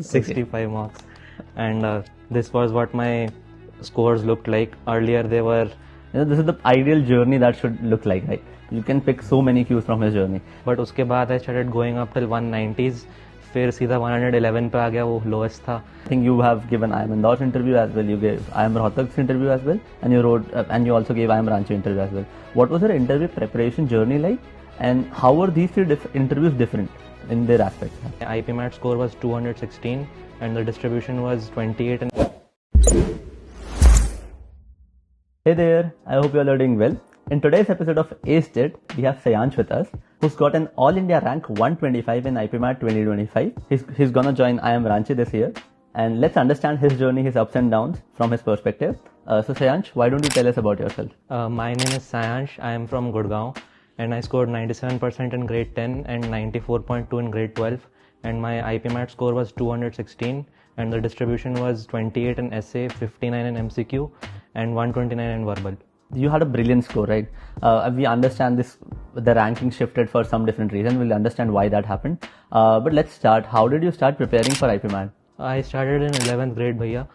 65 marks. And this was what my scores looked like. Earlier they were, this is the ideal journey that should look like, right? You can pick so many cues from his journey. but उसके बाद I started going up till 190s. फिर सीधा 111 पे आ गया, वो lowest था. I think you have given IIM Indore interview as well. You gave IIM Rohtak's interview as well, and you wrote and you also gave IIM Ranchi interview as well. What was your interview preparation journey like, and how were these three interviews different in their aspects? IPMAT score was 216 and the distribution was 28. And Hey there, I hope you all are doing well. In today's episode of AceIPM, we have Saiansh with us, who's got an All India rank 125 in IPMAT 2025. He's gonna join IIM Ranchi this year, and let's understand his journey, his ups and downs from his perspective. So Saiansh, why don't you tell us about yourself? My name is Saiansh. I am from Gurgaon and I scored 97% in grade 10 and 94.2 in grade 12. And my IPMAT score was 216 and the distribution was 28 in essay, 59 in MCQ and 129 in verbal. You had a brilliant score, right? We understand this, the ranking shifted for some different reason. We'll understand why that happened. But let's start. How did you start preparing for IPMAT? I started in 11th grade, bhaiya.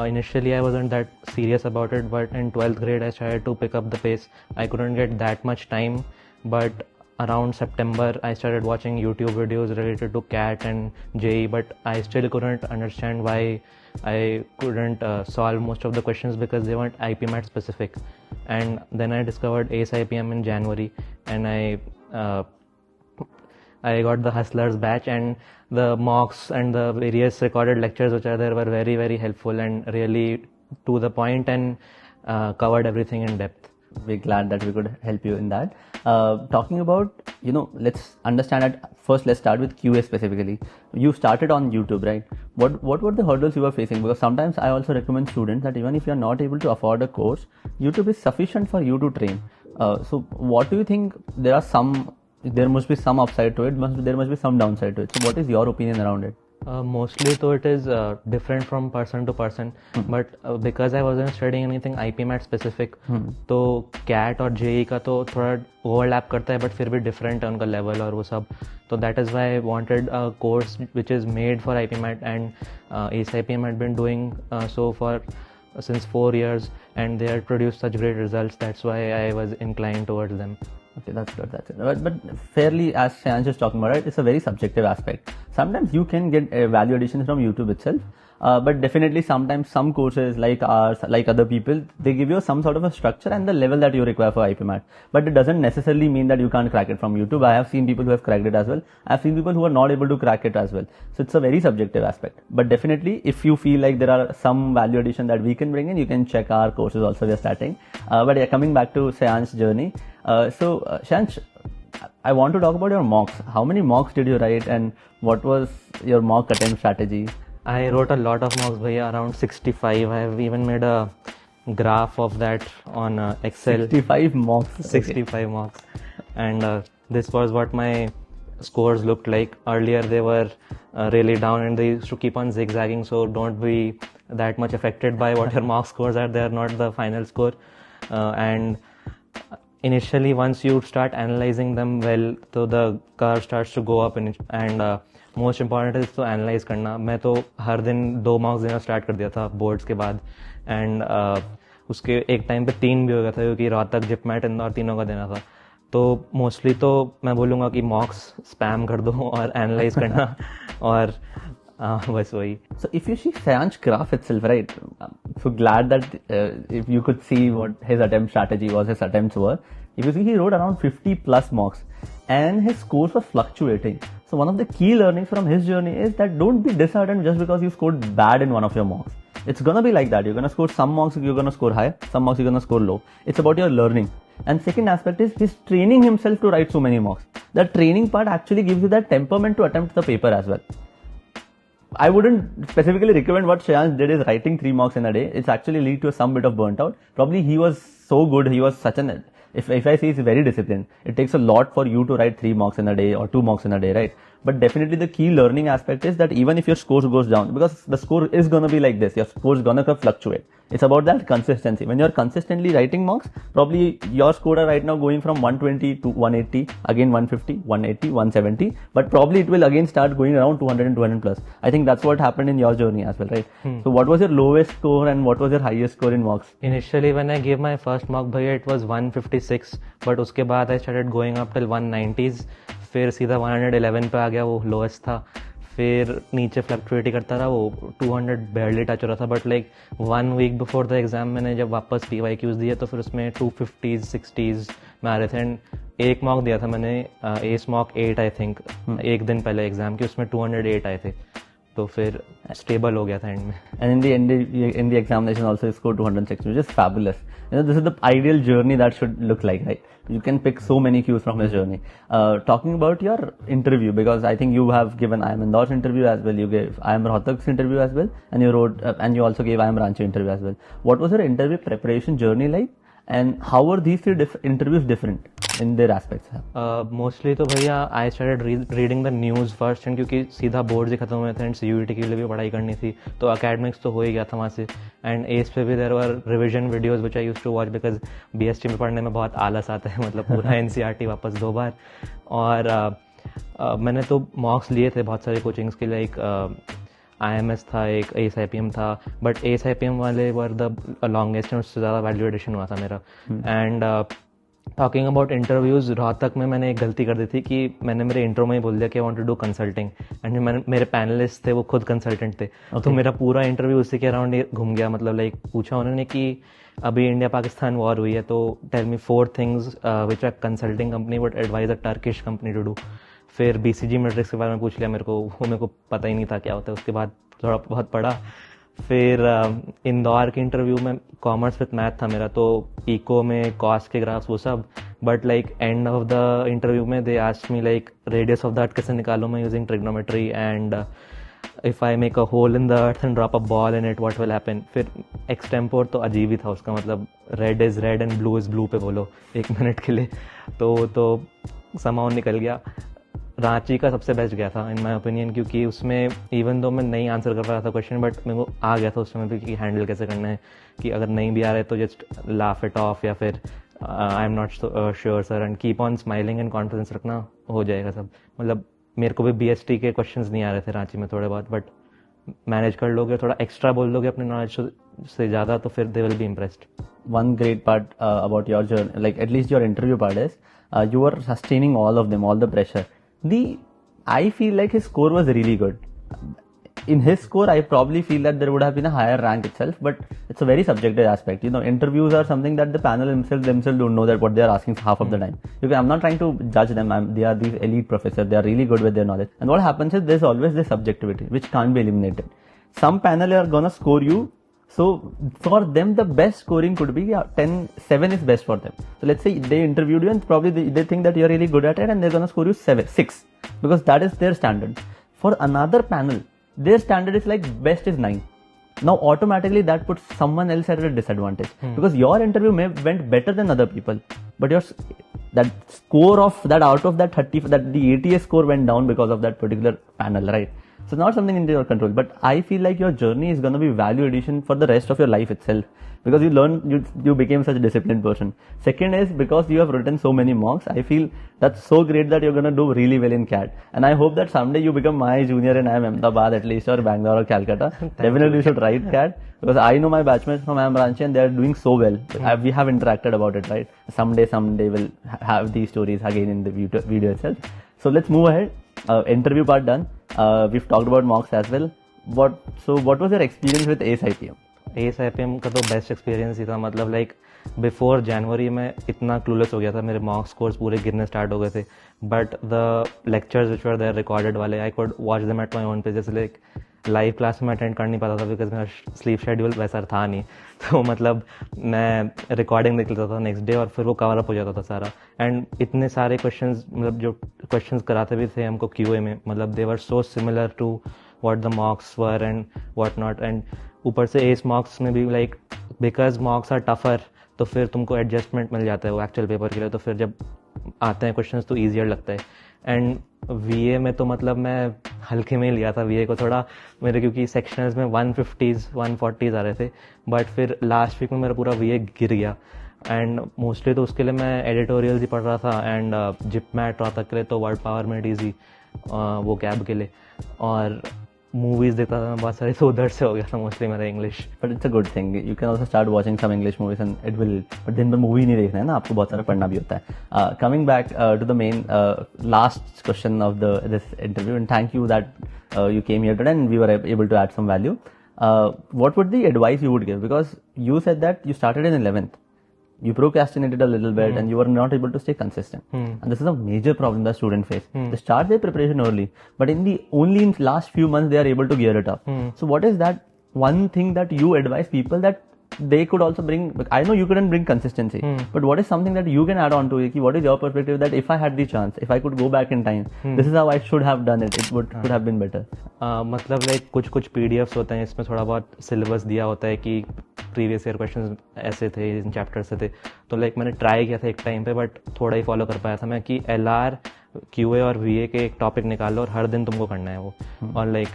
Initially I wasn't that serious about it, but in 12th grade I started to pick up the pace. I couldn't get that much time, but around September I started watching YouTube videos related to CAT and JEE, but I still couldn't understand why I couldn't solve most of the questions because they weren't IPMAT specific. And then I discovered AceIPM in January, and I got the Hustlers batch, and the mocks and the various recorded lectures which are there were very, very helpful and really to the point and covered everything in depth. We're glad that we could help you in that. Talking about, let's understand it. First, let's start with QA specifically. You started on YouTube, right? What were the hurdles you were facing? Because sometimes I also recommend students that even if you're not able to afford a course, YouTube is sufficient for you to train. So what do you think? There must be some upside to it. There must be some downside to it. So what is your opinion around it? Mostly though it is different from person to person, but because I wasn't studying anything IPMAT specific, तो CAT और JEE का तो थोड़ा overlap करता है, but फिर भी different है उनका level और वो सब. So that is why I wanted a course which is made for IPMAT, and AceIPM had been doing so for since 4 years, and they had produced such great results. That's why I was inclined towards them. Okay, that's good. But fairly, as Saiansh is talking about it, it's a very subjective aspect. Sometimes you can get value additions from YouTube itself, but definitely sometimes some courses like ours, like other people, they give you some sort of a structure and the level that you require for IPMAT. But it doesn't necessarily mean that you can't crack it from YouTube. I have seen people who have cracked it as well. I've seen people who are not able to crack it as well. So it's a very subjective aspect. But definitely, if you feel like there are some value addition that we can bring in, you can check our courses also. We are starting. But yeah, coming back to Saiansh's journey. Saiansh, I want to talk about your mocks. How many mocks did you write, and what was your mock attempt strategy? I wrote a lot of mocks, bhaiya, around 65. I have even made a graph of that on Excel. 65 mocks. 65 mocks. And this was what my scores looked like. Earlier they were really down and they used to keep on zigzagging, so don't be that much affected by what your mock scores are. They are not the final score. And initially, once you start analyzing them well, so the curve starts to go up, and most important is to analyze करना. मैं तो हर दिन 2 marks देना start कर दिया था boards के बाद, and उसके एक टाइम पे 3 भी हो गया था क्योंकि रोहतक, जिपमैट, इंदौर तीनों का देना था. तो मोस्टली तो मैं बोलूँगा कि मॉक्स स्पैम कर दो और एनालाइज करना और बस वही. So if you see Saiansh's graph itself, right? So glad that if you could see what his attempt strategy was, his attempts were. If you see, he wrote around 50 plus mocks, and his scores were fluctuating. So one of the key learnings from his journey is that don't be disheartened just because you scored bad in one of your mocks. It's gonna be like that. You're gonna score some mocks, you're gonna score high, some mocks you're gonna score low. It's about your learning. And second aspect is he's training himself to write so many mocks. The training part actually gives you that temperament to attempt the paper as well. I wouldn't specifically recommend what Saiansh did is writing 3 mocks in a day. It's actually lead to some bit of burnt out. Probably he was so good. He was such if I say he's very disciplined, it takes a lot for you to write 3 mocks in a day or 2 mocks in a day, right? But definitely the key learning aspect is that even if your score goes down, because the score is going to be like this, your score is going to fluctuate. It's about that consistency. When you're consistently writing mocks, probably your score are right now going from 120 to 180, again 150, 180, 170, but probably it will again start going around 200 and 200 plus. I think that's what happened in your journey as well, right? So what was your lowest score and what was your highest score in mocks? Initially when I gave my first mock bhaiya it was 156, but उसके बाद I started going up till 190s, फिर सीधा 111 पे आ गया, वो lowest था. फिर नीचे फ्लक्चुएट ही करता रहा, वो 200 barely टच हो रहा था. But like 1 week before the exam मैंने जब वापस PYQs दिए तो फिर उसमें 250s 60s में आ रहे थे. एंड एक मॉक दिया था मैंने, एस मॉक 8 आई थिंक, एक दिन पहले एग्जाम के, उसमें 208 आए थे. तो फिर स्टेबल हो गया था एंड में. And in the examination also you scored 260, which is fabulous. This is the ideal journey that should look like, right? You can pick so many cues from his journey. Talking about your interview, because I think you have given IIM Indore's interview as well, you gave IIM Rohtak's interview as well, and you wrote and you also gave IIM Ranchi interview as well. What was your interview preparation journey like, and how were these three interviews different in their aspects? Mostly तो भैया I started reading the news first, and क्योंकि सीधा board ही खत्म हुए थे and CUET के लिए भी पढ़ाई करनी थी, तो अकेडमिक्स तो हो ही गया था वहाँ से. एंड एस पे भी there were revision videos which I used to watch, because BST में पढ़ने में बहुत आलस आता है, मतलब पूरा NCERT वापस 2 बार. और मैंने तो मॉक्स लिए थे बहुत सारे कोचिंग्स के, लाइक IMS था, एक AceIPM था, बट AceIPM वाले वर द लॉन्गेस्ट एंड उससे ज़्यादा वैल्यू एडिशन हुआ था मेरा. And talking about interviews, Rohtak में मैंने एक गलती कर दी थी कि मैंने मेरे इंट्रो में ही बोल दिया कि I want to do consulting, and मेरे पैनलिस्ट थे वो खुद कंसल्टेंट थे. तो मेरा पूरा इंटरव्यू उसी के अराउंड घूम गया. मतलब लाइक पूछा उन्होंने कि अभी इंडिया पाकिस्तान वॉर हुई है, तो tell me 4 things which a consulting company would advise a Turkish company to do. फिर BCG मैट्रिक्स के बारे में पूछ लिया मेरे को, वो मेरे को पता ही नहीं था क्या होता है. उसके बाद थोड़ा बहुत पढ़ा. फिर इंदौर के इंटरव्यू में कॉमर्स विथ मैथ था मेरा, तो इको में कॉस्ट के ग्राफ्स वो सब. But like end of the interview में they asked me like radius of the earth कैसे निकालूं मैं using trigonometry, and if I make a hole in the earth and drop a ball in it what will happen. फिर extempore तो अजीब ही था उसका, मतलब red is red and blue is blue पे बोलो 1 मिनट के लिए, तो समाउ निकल गया. रांची का सबसे बेस्ट गया था इन माय ओपिनियन, क्योंकि उसमें इवन दो मैं नहीं आंसर कर रहा था क्वेश्चन, बट मेरे को आ गया था उस समय पे कि हैंडल कैसे करना है, कि अगर नहीं भी आ रहा है तो जस्ट लाफ इट ऑफ, या फिर I am not sure sir, and keep on smiling and confidence रखना, हो जाएगा सब. मतलब मेरे को भी BST के क्वेश्चंस नहीं आ रहे थे रांची में थोड़े बहुत, बट मैनेज कर लोगे, थोड़ा एक्स्ट्रा बोल लोगे अपने नॉलेज से ज़्यादा, तो फिर they will be impressed. One great part about your journey, like at least your interview part, is you were sustaining all of them, all the pressure. I feel like his score was really good. In his score, I probably feel that there would have been a higher rank itself, but it's a very subjective aspect. Interviews are something that the panel themselves don't know that what they are asking half of the time. Because I'm not trying to judge them. They are these elite professors. They are really good with their knowledge. And what happens is there's always this subjectivity, which can't be eliminated. Some panel are gonna score you. So for them, the best scoring could be 7 is best for them. So let's say they interviewed you and probably they think that you're really good at it and they're going to score you 6 because that is their standard. For another panel, their standard is like best is 9. Now automatically that puts someone else at a disadvantage because your interview went better than other people, but that score of that out of that 30, that the ATS score went down because of that particular panel, right? So it's not something in your control, but I feel like your journey is going to be value addition for the rest of your life itself because you became such a disciplined person. Second is because you have written so many mocks, I feel that's so great that you're going to do really well in CAT. And I hope that someday you become my junior in IIM Ahmedabad at least, or Bangalore or Calcutta. Definitely you should write CAT because I know my batchmates from IIM Ranchi and they are doing so well. We have interacted about it, right? Someday we'll have these stories again in the video itself. So let's move ahead. Interview part done. We've talked about mocks as well. What was your experience with AceIPM? AceIPM का तो best experience ही था. मतलब like before जनवरी में इतना clueless हो गया था, मेरे मॉक स्कोर्स पूरे गिरने स्टार्ट हो गए थे, but the lectures which were there recorded वाले I could watch them at my own pace. जैसे लाइक लाइव क्लास में अटेंड कर नहीं पाता था बिकॉज मेरा स्लीप शेड्यूल वैसा था नहीं, तो मतलब मैं रिकॉर्डिंग देख लेता था नेक्स्ट डे और फिर वो कवर अप हो जाता था सारा. एंड इतने सारे क्वेश्चंस, मतलब जो क्वेश्चंस कराते भी थे हमको QA में, मतलब they were so similar to what the mocks were and what not. And ऊपर से एस मॉक्स में भी like because mocks are tougher, तो फिर तुमको एडजस्टमेंट मिल जाता है वो एक्चुअल पेपर के लिए. तो फिर जब आते हैं क्वेश्चंस तो ईजियर लगता है. एंड VA में तो मतलब मैं हल्के में ही लिया था VA को थोड़ा, मेरे क्योंकि सेक्शनल्स में 150s 140s आ रहे थे. बट फिर लास्ट वीक में मेरा पूरा VA गिर गया. एंड मोस्टली तो उसके लिए मैं एडिटोरियल्स ही पढ़ रहा था. एंड जिपमैट रोहतक के लिए तो वर्ड पावर में ईजी वो कैब के लिए, और मूवीज देखता था मैं बहुत सारी, तो उधर से हो गया था मोस्टली मेरा English. But it's a good thing, you can also start watching some English movies and it will, but दिन भर मूवी नहीं देखना है ना, आपको बहुत सारा पढ़ना भी होता है. Coming back to the main last question of this interview, and thank you that you came here today and we were able to add some value. What would the advice you would give? Because you said that you started in 11th. You procrastinated a little bit and you were not able to stay consistent. And this is a major problem that students face. They start their preparation early, but only in last few months they are able to gear it up. So what is that one thing that you advise people that they could also bring? I know you couldn't bring consistency, but what is something that you can add on to it? What is your perspective that if I had the chance, if I could go back in time, this is how I should have done it, it could have been better? मतलब like कुछ PDFs होते हैं, इसमें थोड़ा बहुत syllabus दिया होता है कि प्रीवियस ईयर क्वेश्चन ऐसे थे, इन चैप्टर से थे. तो लाइक मैंने ट्राई किया था एक टाइम पे, बट थोड़ा ही फॉलो कर पाया था मैं कि LR, QA और VA के एक टॉपिक निकाल लो और हर दिन तुमको करना है वो, और लाइक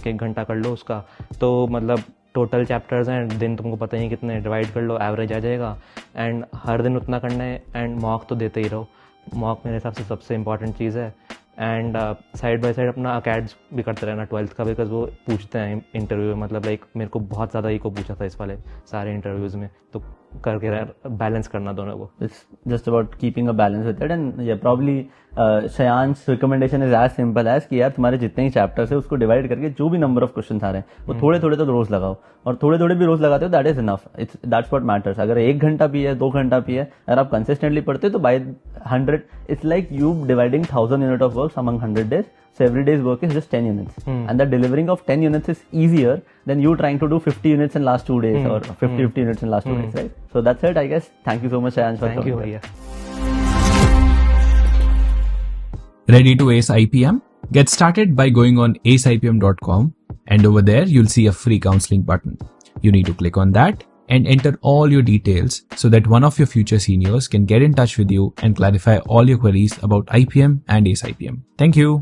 1-1 घंटा कर लो उसका. तो मतलब टोटल चैप्टर्स हैं, दिन तुमको पता ही कितने, डिवाइड कर लो, एवरेज आ जाएगा. एंड हर दिन उतना करना है. एंड मॉक तो देते ही रहो. मॉक मेरे हिसाब से सबसे इंपॉर्टेंट चीज़ है. एंड साइड बाय साइड अपना अकेड्स भी करते रहना 12th का, बिकॉज वो पूछते हैं इंटरव्यू में. मतलब लाइक मेरे को बहुत ज़्यादा ही को पूछा था इस वाले सारे इंटरव्यूज़ में, तो करके बैलेंस करना दोनों को. It's just about keeping a balance with it. And yeah, probably Saiansh's recommendation is as simple as कि यार तुम्हारे जितने ही चैप्टर्स है उसको डिवाइड करके जो भी नंबर ऑफ क्वेश्चन आ रहे हैं वो थोड़े थोड़े तो रोज लगाओ, और थोड़े थोड़े भी रोज लगाते हो that is enough. That's what matters. अगर 1 घंटा भी है, 2 घंटा भी है, अगर आप कंसिस्टेंटली पढ़ते हो तो by 100 it's like you dividing 1000 unit of work among 100 days. So every day's work is just 10 units. And the delivering of 10 units is easier than you trying to do 50 units in last 2 days or 50 units in last 2 days, right? So that's it, I guess. Thank you so much, Saiansh, for Thank you, coming. Ready to ace IPM? Get started by going on AceIPM.com, and over there you'll see a free counseling button. You need to click on that and enter all your details so that one of your future seniors can get in touch with you and clarify all your queries about IPM and AceIPM. Thank you.